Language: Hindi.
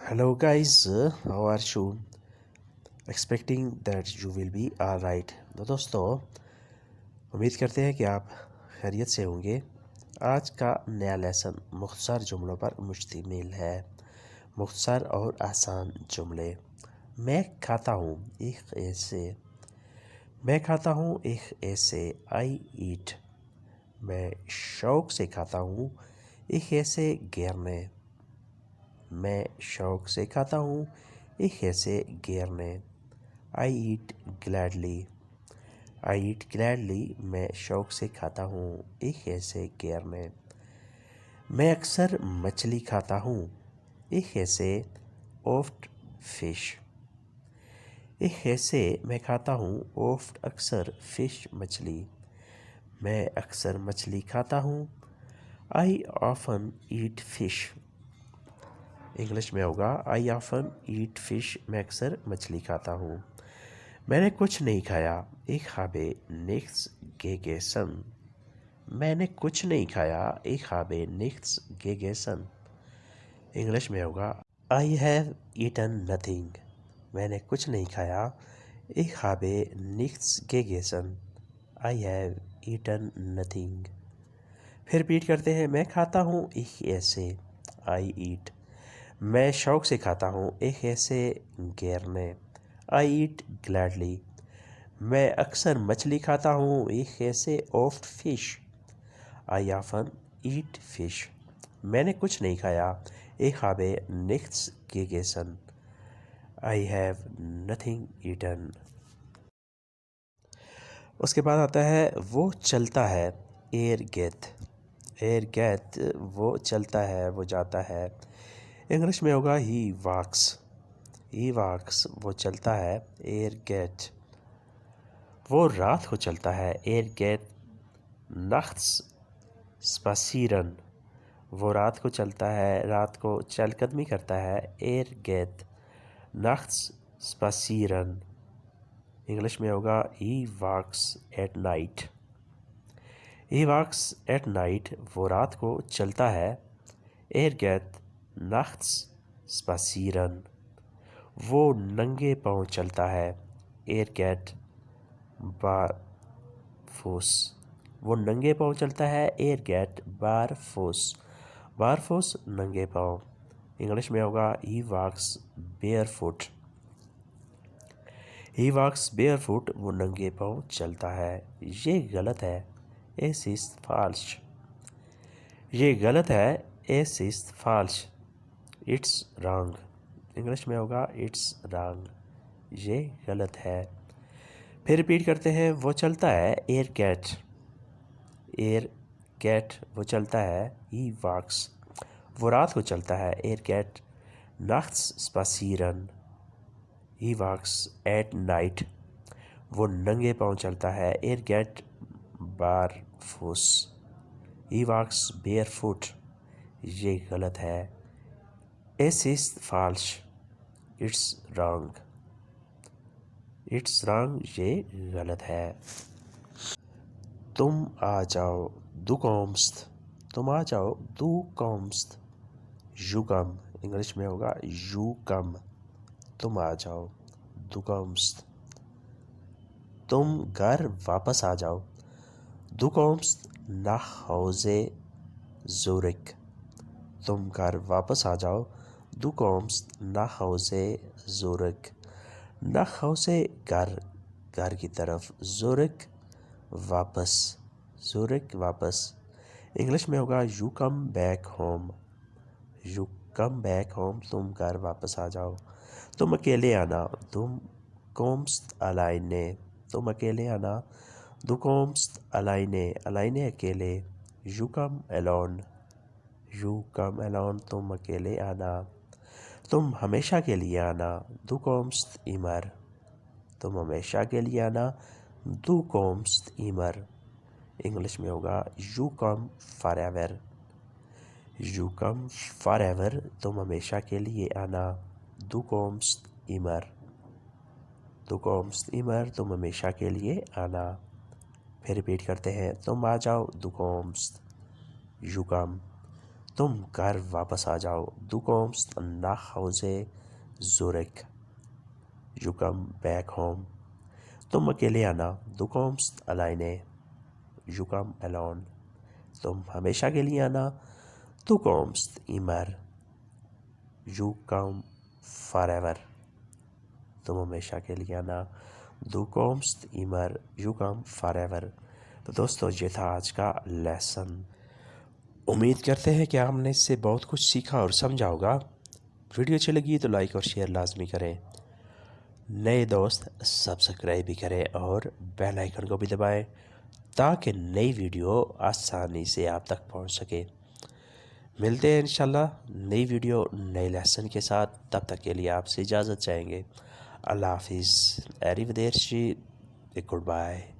Hello guys, how are you? Expecting that you will be alright। तो दोस्तों, उम्मीद करते हैं कि आप खैरियत से होंगे। आज का नया लेसन मुख्तसर जुमलों पर मुश्तमिल है। मुख्तसर और आसान जुमले। मैं खाता हूँ एक ऐसे। मैं खाता हूँ एक ऐसे। आई ईट। मैं शौक से खाता हूँ एक ऐसे गिरने। मैं शौक से खाता हूँ एक ऐसे गिरने। आई ईट ग्लैडली। आई ईट ग्लैडली। मैं शौक से खाता हूँ एक ऐसे गिरने। मैं अक्सर मछली खाता हूँ एक ऐसे ओफ्ट फिश। एक ऐसे मैं खाता हूँ ओफ्ट अक्सर फिश मछली। मैं अक्सर मछली खाता हूँ। आई ऑफन ईट फिश। इंग्लिश में होगा आई ऑफन ईट फिश। मैं अक्सर मछली खाता हूँ। मैंने कुछ नहीं खाया। Ich habe nichts gegessen। मैंने कुछ नहीं खाया। Ich habe nichts gegessen। English में होगा I have eaten nothing। मैंने कुछ नहीं खाया। Ich habe nichts gegessen। I have eaten nothing। फिर रिपीट करते हैं। मैं खाता हूँ एक ऐसे। I eat। मैं शौक से खाता हूँ एक ऐसे गिरने। I eat gladly। मैं अक्सर मछली खाता हूँ एक ऐसे oft fish. I often eat fish. मैंने कुछ नहीं खाया। Ich habe nichts gegessen। I have nothing eaten. उसके बाद आता है वो चलता है। एयर गेथ। एयर गेथ वो चलता है, वो जाता है। इंग्लिश में होगा ही वॉक्स। ही वॉक्स वो चलता है। एयर गेथ। वो रात को चलता है। एयर गेट nachts spazieren। वो रात को चलता है, रात को चहलकदमी करता है। एयर गेट nachts spazieren। इंग्लिश में होगा he walks at night। he walks at night। वो रात को चलता है। एयर गेट nachts spazieren। वो नंगे पाँव चलता है। एयर गेट बारफुस। वो नंगे पाँव चलता है। एयर गेट बारफुस। बारफुस नंगे पाँव। इंग्लिश में होगा he walks bear foot. He walks bear foot. वो नंगे पाँव चलता है। ये गलत है। एस इज फॉल्स। ये गलत है। एस इज फॉल्स। It's wrong. इंग्लिश में होगा इट्स रॉन्ग। ये गलत है। फिर रिपीट करते हैं। वो चलता है। एयर कैट। एयर कैट वो चलता है। ही वॉक्स। वो रात को चलता है। एयर कैट nachts spazieren। He walks at night. वो नंगे पाँव चलता है। एयर कैट बारफुस। He walks bear foot. ये गलत है। एस इज फॉल्स। It's wrong. It's wrong. ये गलत है। तुम आ जाओ। Du kommst। तुम आ जाओ। Du kommst। You come। English में होगा you come। तुम आ जाओ। Du kommst। तुम घर वापस आ जाओ। Du kommst nach Hause zurück। तुम घर वापस आ जाओ। Du kommst nach Hause zurück। nach Hause घर, घर की तरफ। zurück वापस। zurück वापस। इंग्लिश में होगा you come back home. You come back home. तुम घर वापस आ जाओ। तुम अकेले आना। तुम कोम्स अलाइने। तुम अकेले आना। दु कोम्स अलाइने। अलाइने अकेले। You come alone. You come alone. तुम अकेले आना। तुम हमेशा के लिए आना। दु कोम्स इमर। तुम हमेशा के लिए आना। दु कोम्स इमर। इंग्लिश में होगा you come for ever. You come for ever. तुम हमेशा के लिए आना। दु कोम्स इमर। दु कोम्स इमर। तुम हमेशा के लिए आना। फिर रिपीट करते हैं। तुम आ जाओ। दु कोम्स। You come. तुम घर वापस आ जाओ। Du kommst nach Hause zurück। You come back home। तुम अकेले आना। Du kommst alleine। You come alone। तुम हमेशा के लिए आना। Du kommst immer। You come forever। तुम हमेशा के लिए आना। Du kommst immer। You come forever। तो दोस्तों ये था आज का लेसन। उम्मीद करते हैं कि आपने इससे बहुत कुछ सीखा और समझा होगा। वीडियो अच्छी लगी तो लाइक और शेयर लाजमी करें। नए दोस्त सब्सक्राइब भी करें और बेल आइकन को भी दबाएं ताकि नई वीडियो आसानी से आप तक पहुंच सके। मिलते हैं इंशाल्लाह नई वीडियो नए लेसन के साथ। तब तक के लिए आपसे इजाज़त चाहेंगे। अल्लाह हाफिज़। एरिवदेर्शी। Good bye.